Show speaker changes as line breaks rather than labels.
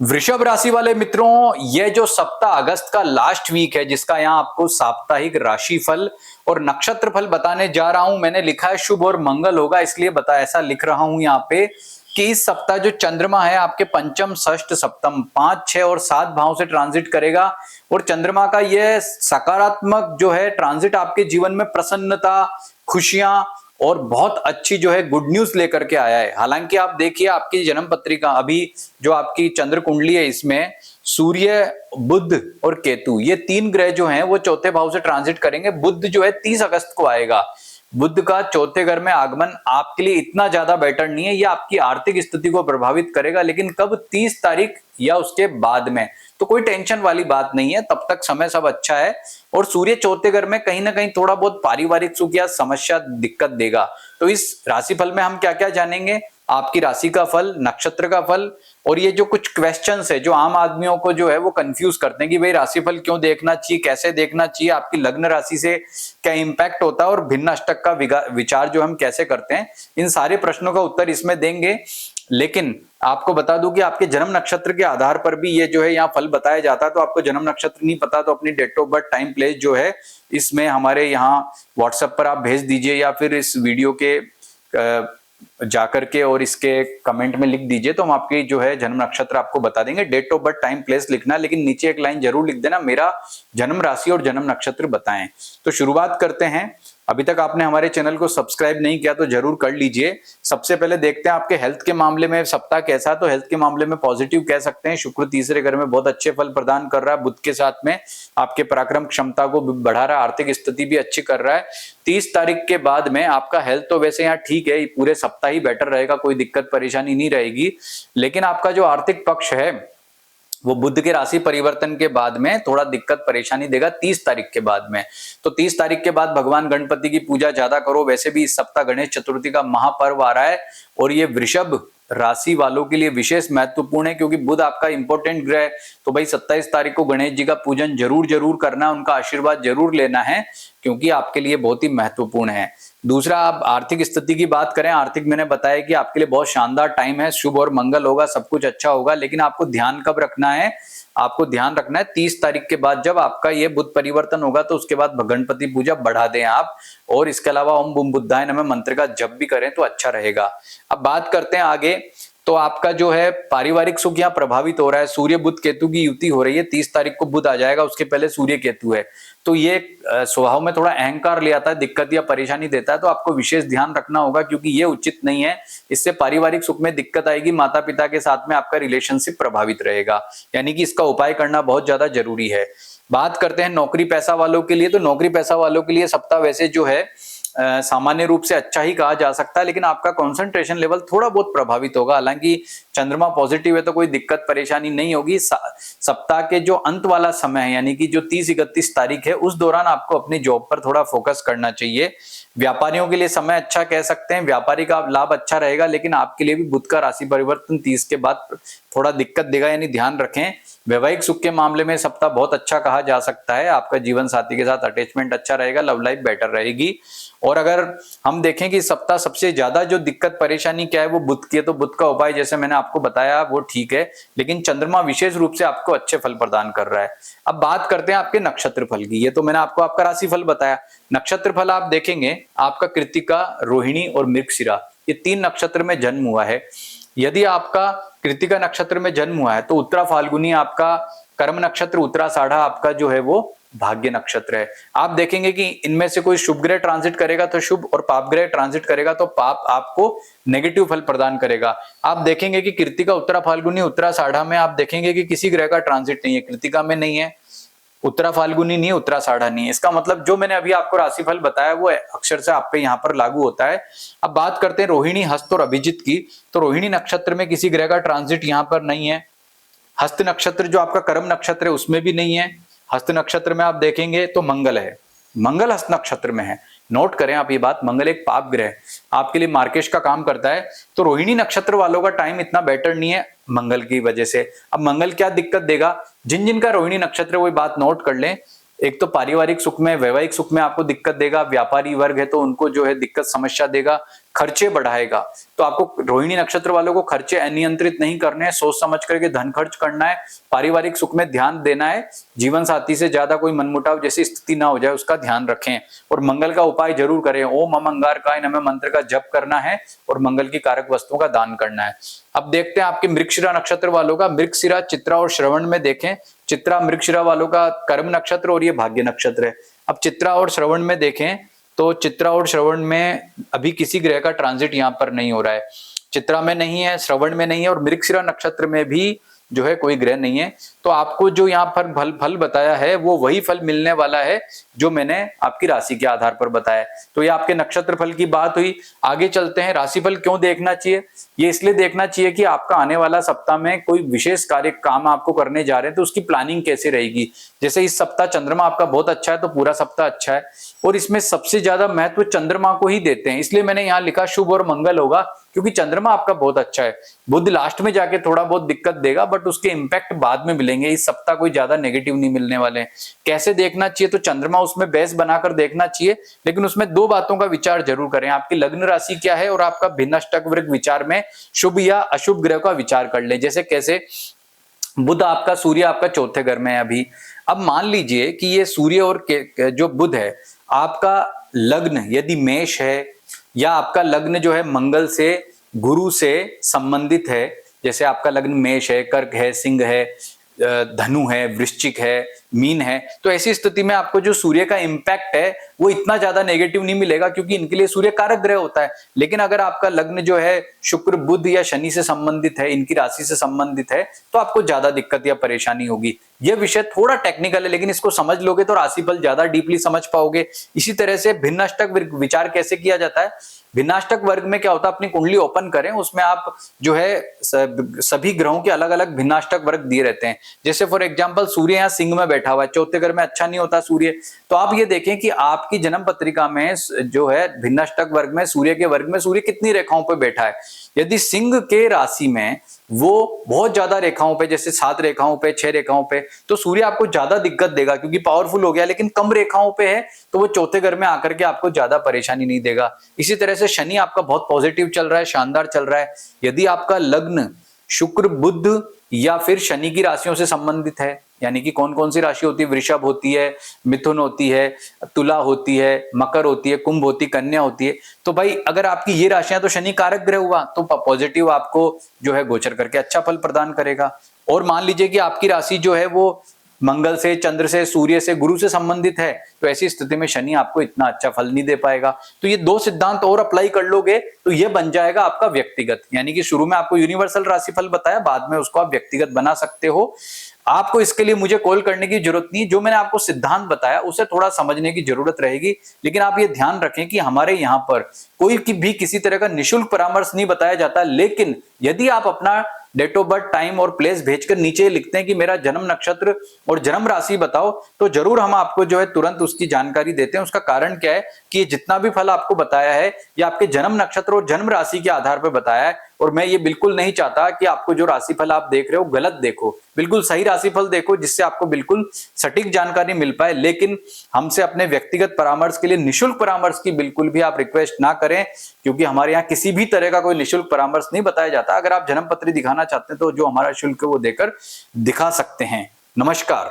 वृषभ राशि वाले मित्रों, ये जो सप्ताह अगस्त का लास्ट वीक है, जिसका यहाँ आपको साप्ताहिक राशि फल और नक्षत्र फल बताने जा रहा हूं। मैंने लिखा है शुभ और मंगल होगा, इसलिए ऐसा लिख रहा हूं यहाँ पे कि इस सप्ताह जो चंद्रमा है आपके पंचम षष्ठ सप्तम 5, 6 और 7 भाव से ट्रांजिट करेगा। और चंद्रमा का यह सकारात्मक जो है ट्रांजिट आपके जीवन में प्रसन्नता, खुशियां और बहुत अच्छी जो है गुड न्यूज लेकर के आया है। हालांकि आप देखिए आपकी जन्म पत्रिका, अभी जो आपकी चंद्र कुंडली है, इसमें सूर्य, बुध और केतु, ये 3 ग्रह जो हैं वो चौथे भाव से ट्रांजिट करेंगे। बुध जो है 30 अगस्त को आएगा। बुध का चौथे घर में आगमन आपके लिए इतना ज्यादा बेटर नहीं है, ये आपकी आर्थिक स्थिति को प्रभावित करेगा, लेकिन कब? 30 तारीख या उसके बाद में। तो कोई टेंशन वाली बात नहीं है, तब तक समय सब अच्छा है। और सूर्य चौथे घर में कहीं ना कहीं थोड़ा बहुत पारिवारिक सुख या समस्या दिक्कत देगा। तो इस राशिफल में हम क्या क्या जानेंगे? आपकी राशि का फल, नक्षत्र का फल, और ये जो कुछ क्वेश्चंस है जो आम आदमियों को जो है वो कंफ्यूज करते हैं कि भाई राशिफल क्यों देखना चाहिए, कैसे देखना चाहिए, आपकी लग्न राशि से क्या इंपैक्ट होता है और भिन्न अष्टक का विचार जो हम कैसे करते हैं, इन सारे प्रश्नों का उत्तर इसमें देंगे। लेकिन आपको बता दूं कि आपके जन्म नक्षत्र के आधार पर भी ये जो है यहाँ फल बताया जाता है। तो आपको जन्म नक्षत्र नहीं पता तो अपनी date of birth, time, place जो है इसमें हमारे यहाँ व्हाट्सएप पर आप भेज दीजिए, या फिर इस वीडियो के जाकर के और इसके कमेंट में लिख दीजिए, तो हम आपकी जो है जन्म नक्षत्र आपको बता देंगे। Date of birth, time, place लिखना, लेकिन नीचे एक लाइन जरूर लिख देना, मेरा जन्म राशि और जन्म नक्षत्र बताएं। तो शुरुआत करते हैं। अभी तक आपने हमारे चैनल को सब्सक्राइब नहीं किया तो जरूर कर लीजिए। सबसे पहले देखते हैं आपके हेल्थ के मामले में सप्ताह कैसा है। तो हेल्थ के मामले में पॉजिटिव कह सकते हैं। शुक्र तीसरे घर में बहुत अच्छे फल प्रदान कर रहा है। बुध के साथ में आपके पराक्रम क्षमता को बढ़ा रहा है, आर्थिक स्थिति भी अच्छी कर रहा है। 30 तारीख के बाद में आपका हेल्थ तो वैसे यहाँ ठीक है, पूरे सप्ताह ही बेटर रहेगा, कोई दिक्कत परेशानी नहीं रहेगी। लेकिन आपका जो आर्थिक पक्ष है वो बुध के राशि परिवर्तन के बाद में थोड़ा दिक्कत परेशानी देगा 30 तारीख के बाद में। तो 30 तारीख के बाद भगवान गणपति की पूजा ज्यादा करो। वैसे भी इस सप्ताह गणेश चतुर्थी का महापर्व आ रहा है और ये वृषभ राशि वालों के लिए विशेष महत्वपूर्ण है, क्योंकि बुध आपका इंपॉर्टेंट ग्रह है। तो भाई 27 तारीख को गणेश जी का पूजन जरूर करना, उनका आशीर्वाद जरूर लेना है, क्योंकि आपके लिए बहुत ही महत्वपूर्ण है। दूसरा, आप आर्थिक स्थिति की बात करें, आर्थिक मैंने बताया कि आपके लिए बहुत शानदार टाइम है, शुभ और मंगल होगा, सब कुछ अच्छा होगा। लेकिन आपको ध्यान कब रखना है? आपको ध्यान रखना है 30 तारीख के बाद, जब आपका ये बुध परिवर्तन होगा तो उसके बाद गणपति पूजा बढ़ा दें आप। और इसके अलावा ओम बुम बुद्धाय नमः मंत्र का जप भी करें तो अच्छा रहेगा। अब बात करते हैं आगे। तो आपका जो है पारिवारिक सुख यहाँ प्रभावित हो रहा है। सूर्य बुध केतु की युति हो रही है। 30 तारीख को बुध आ जाएगा, उसके पहले सूर्य केतु है। तो ये स्वभाव में थोड़ा अहंकार ले आता है, दिक्कत या परेशानी देता है। तो आपको विशेष ध्यान रखना होगा, क्योंकि ये उचित नहीं है। इससे पारिवारिक सुख में दिक्कत आएगी। माता पिता के साथ में आपका रिलेशनशिप प्रभावित रहेगा, यानी कि इसका उपाय करना बहुत ज्यादा जरूरी है। बात करते हैं नौकरी पैसा वालों के लिए। तो नौकरी पैसा वालों के लिए सप्ताह वैसे जो है सामान्य रूप से अच्छा ही कहा जा सकता है, लेकिन आपका कंसंट्रेशन लेवल थोड़ा बहुत प्रभावित होगा। हालांकि चंद्रमा पॉजिटिव है तो कोई दिक्कत परेशानी नहीं होगी। सप्ताह के जो अंत वाला समय है, यानी कि जो 30-31 तारीख है, उस दौरान आपको अपनी जॉब पर थोड़ा फोकस करना चाहिए। व्यापारियों के लिए समय अच्छा कह सकते हैं, व्यापारी का लाभ अच्छा रहेगा। लेकिन आपके लिए भी बुध का राशि परिवर्तन 30 के बाद थोड़ा दिक्कत देगा, यानी ध्यान रखें। वैवाहिक सुख के मामले में सप्ताह बहुत अच्छा कहा जा सकता है। आपका जीवन साथी के साथ अटैचमेंट अच्छा रहेगा, लव लाइफ बेटर रहेगी। और अगर हम देखें कि सप्ताह सबसे ज्यादा जो दिक्कत परेशानी क्या है वो बुध की है, तो बुध का उपाय जैसे मैंने आपको बताया वो ठीक है, लेकिन चंद्रमा विशेष रूप से आपको अच्छे फल प्रदान कर रहा है। अब बात करते हैं आपके नक्षत्र फल की। ये तो मैंने आपको आपका राशि फल बताया। नक्षत्र फल आप देखेंगे, आपका कृत्तिका, रोहिणी और मृगशिरा, ये 3 नक्षत्र में जन्म हुआ है। यदि आपका कृत्तिका नक्षत्र में जन्म हुआ है तो उत्तरा फाल्गुनी आपका कर्म नक्षत्र, उत्तराषाढ़ा आपका जो है वो भाग्य नक्षत्र है। आप देखेंगे कि इनमें से कोई शुभ ग्रह ट्रांजिट करेगा तो शुभ, और पाप ग्रह ट्रांजिट करेगा तो पाप आपको नेगेटिव फल प्रदान करेगा। आप देखेंगे कि कृत्तिका, उत्तरा फाल्गुनी, उत्तराषाढ़ा में आप देखेंगे कि किसी ग्रह का ट्रांजिट नहीं है। कृत्तिका में नहीं है, उत्तरा फाल्गुनी नहीं है, उत्तराषाढ़ा नहीं है। इसका मतलब जो मैंने अभी आपको राशिफल बताया वो अक्षर से आप पे यहाँ पर लागू होता है। अब बात करते हैं रोहिणी, हस्त और अभिजित की। तो रोहिणी नक्षत्र में किसी ग्रह का ट्रांजिट यहाँ पर नहीं है। हस्त नक्षत्र जो आपका कर्म नक्षत्र है उसमें भी नहीं है। हस्त नक्षत्र में आप देखेंगे तो मंगल है, मंगल हस्त नक्षत्र में है। नोट करें आप ये बात, मंगल एक पाप ग्रह आपके लिए मार्केश का काम करता है। तो रोहिणी नक्षत्र वालों का टाइम इतना बेटर नहीं है मंगल की वजह से। अब मंगल क्या दिक्कत देगा? जिन जिन का रोहिणी नक्षत्र, वही बात नोट कर लें। एक तो पारिवारिक सुख में, वैवाहिक सुख में आपको दिक्कत देगा, व्यापारी वर्ग है तो उनको जो है दिक्कत समस्या देगा, खर्चे बढ़ाएगा। तो आपको रोहिणी नक्षत्र वालों को खर्चे अनियंत्रित नहीं करने हैं, सोच समझ करके धन खर्च करना है, पारिवारिक सुख में ध्यान देना है, जीवन साथी से ज्यादा कोई मनमुटाव जैसी स्थिति ना हो जाए उसका ध्यान रखें, और मंगल का उपाय जरूर करें। ओम मम अंगारकाय नमः मंत्र का जप करना है और मंगल की कारक वस्तुओं का दान करना है। अब देखते हैं आपके मृगशिरा नक्षत्र वालों का। मृगशिरा, चित्रा और श्रवण में देखें। चित्रा मृगशिरा वालों का कर्म नक्षत्र और ये भाग्य नक्षत्र है। अब चित्रा और श्रवण में देखें तो चित्रा और श्रवण में अभी किसी ग्रह का ट्रांजिट यहाँ पर नहीं हो रहा है। चित्रा में नहीं है, श्रवण में नहीं है और मृगशिरा नक्षत्र में भी जो है कोई ग्रह नहीं है। तो आपको जो यहाँ पर फल बताया है वो वही फल मिलने वाला है जो मैंने आपकी राशि के आधार पर बताया। तो ये आपके नक्षत्र फल की बात हुई। आगे चलते हैं, राशिफल क्यों देखना चाहिए? ये इसलिए देखना चाहिए कि आपका आने वाला सप्ताह में कोई विशेष कार्य काम आपको करने जा रहे हैं तो उसकी प्लानिंग कैसे रहेगी। जैसे इस सप्ताह चंद्रमा आपका बहुत अच्छा है तो पूरा सप्ताह अच्छा है, और इसमें सबसे ज्यादा महत्व चंद्रमा को ही देते हैं, इसलिए मैंने यहाँ लिखा शुभ और मंगल होगा, क्योंकि चंद्रमा आपका बहुत अच्छा है। बुध लास्ट में जाके थोड़ा बहुत दिक्कत देगा, बट उसके इंपैक्ट बाद में मिलेंगे। इस सप्ताह कोई ज्यादा नेगेटिव नहीं मिलने वाले हैं। कैसे देखना चाहिए? तो चंद्रमा उसमें बेस बनाकर देखना चाहिए, लेकिन उसमें दो बातों का विचार जरूर करें। आपकी लग्न राशि क्या है और आपका भिन्नाष्टक वर्ग विचार में शुभ या अशुभ ग्रह का विचार कर ले। जैसे कैसे? बुध आपका, सूर्य आपका चौथे घर में है अभी। अब मान लीजिए कि ये सूर्य और जो बुध है आपका लग्न यदि मेष है, या आपका लग्न जो है मंगल से, गुरु से संबंधित है, जैसे आपका लग्न मेष है, कर्क है, सिंह है, धनु है, वृश्चिक है, मीन है, तो ऐसी स्थिति में आपको जो सूर्य का इंपैक्ट है वो इतना ज्यादा नेगेटिव नहीं मिलेगा, क्योंकि इनके लिए सूर्य कारक ग्रह होता है। लेकिन अगर आपका लग्न जो है शुक्र, बुध या शनि से संबंधित है, इनकी राशि से संबंधित है, तो आपको ज्यादा दिक्कत या परेशानी होगी। यह विषय थोड़ा टेक्निकल है, लेकिन इसको समझ लोगे तो राशिफल ज्यादा डीपली समझ पाओगे। इसी तरह से भिन्नाष्टक विचार कैसे किया जाता है? भिन्नाष्टक वर्ग में क्या होता है, अपनी कुंडली ओपन करें, उसमें आप जो है सभी ग्रहों के अलग अलग भिन्नाष्टक वर्ग दिए रहते हैं। जैसे फॉर एग्जांपल सूर्य यहाँ सिंह में बैठा हुआ है, चौथे घर में अच्छा नहीं होता सूर्य, तो आप ये देखें कि आपकी जन्म पत्रिका में जो है भिन्नाष्टक वर्ग में, सूर्य के वर्ग में सूर्य कितनी रेखाओं पर बैठा है। यदि सिंह के राशि में वो बहुत ज्यादा रेखाओं पे, जैसे 7 रेखाओं पे, 6 रेखाओं पे, तो सूर्य आपको ज्यादा दिक्कत देगा, क्योंकि पावरफुल हो गया। लेकिन कम रेखाओं पे है तो वो चौथे घर में आकर के आपको ज्यादा परेशानी नहीं देगा। इसी तरह से शनि आपका बहुत पॉजिटिव चल रहा है, शानदार चल रहा है। यदि आपका लग्न शुक्र, बुध या फिर शनि की राशियों से संबंधित है, यानी कि कौन कौन सी राशि होती है? वृषभ होती है, मिथुन होती है, तुला होती है, मकर होती है, कुंभ होती है, कन्या होती है। तो भाई अगर आपकी ये राशियां, तो शनि कारक ग्रह हुआ, तो पॉजिटिव आपको जो है गोचर करके अच्छा फल प्रदान करेगा। और मान लीजिए कि आपकी राशि जो है वो मंगल से, चंद्र से, सूर्य से, गुरु से संबंधित है, तो ऐसी स्थिति में शनि आपको इतना अच्छा फल नहीं दे पाएगा। तो ये दो सिद्धांत और अप्लाई कर लोगे तो ये बन जाएगा आपका व्यक्तिगत, यानी कि शुरू में आपको यूनिवर्सल राशिफल बताया, बाद में उसको आप व्यक्तिगत बना सकते हो। आपको इसके लिए मुझे कॉल करने की जरूरत नहीं, जो मैंने आपको सिद्धांत बताया उसे थोड़ा समझने की जरूरत रहेगी। लेकिन आप ये ध्यान रखें कि हमारे यहाँ पर कोई भी किसी तरह का निशुल्क परामर्श नहीं बताया जाता। लेकिन यदि आप अपना डेट ऑफ बर्थ, टाइम और प्लेस भेजकर नीचे लिखते हैं कि मेरा जन्म नक्षत्र और जन्म राशि बताओ, तो जरूर हम आपको जो है तुरंत उसकी जानकारी देते हैं। उसका कारण क्या है कि जितना भी फल आपको बताया है ये आपके जन्म नक्षत्र और जन्म राशि के आधार पर बताया है, और मैं ये बिल्कुल नहीं चाहता कि आपको जो राशिफल आप देख रहे हो गलत देखो। बिल्कुल सही राशिफल देखो, जिससे आपको बिल्कुल सटीक जानकारी मिल पाए। लेकिन हमसे अपने व्यक्तिगत परामर्श के लिए निशुल्क परामर्श की बिल्कुल भी आप रिक्वेस्ट ना करें, क्योंकि हमारे यहाँ किसी भी तरह का कोई निशुल्क परामर्श नहीं बताया जाता। अगर आप जन्म पत्री दिखाना चाहते हैं तो जो हमारा शुल्क है वो देकर दिखा सकते हैं। नमस्कार।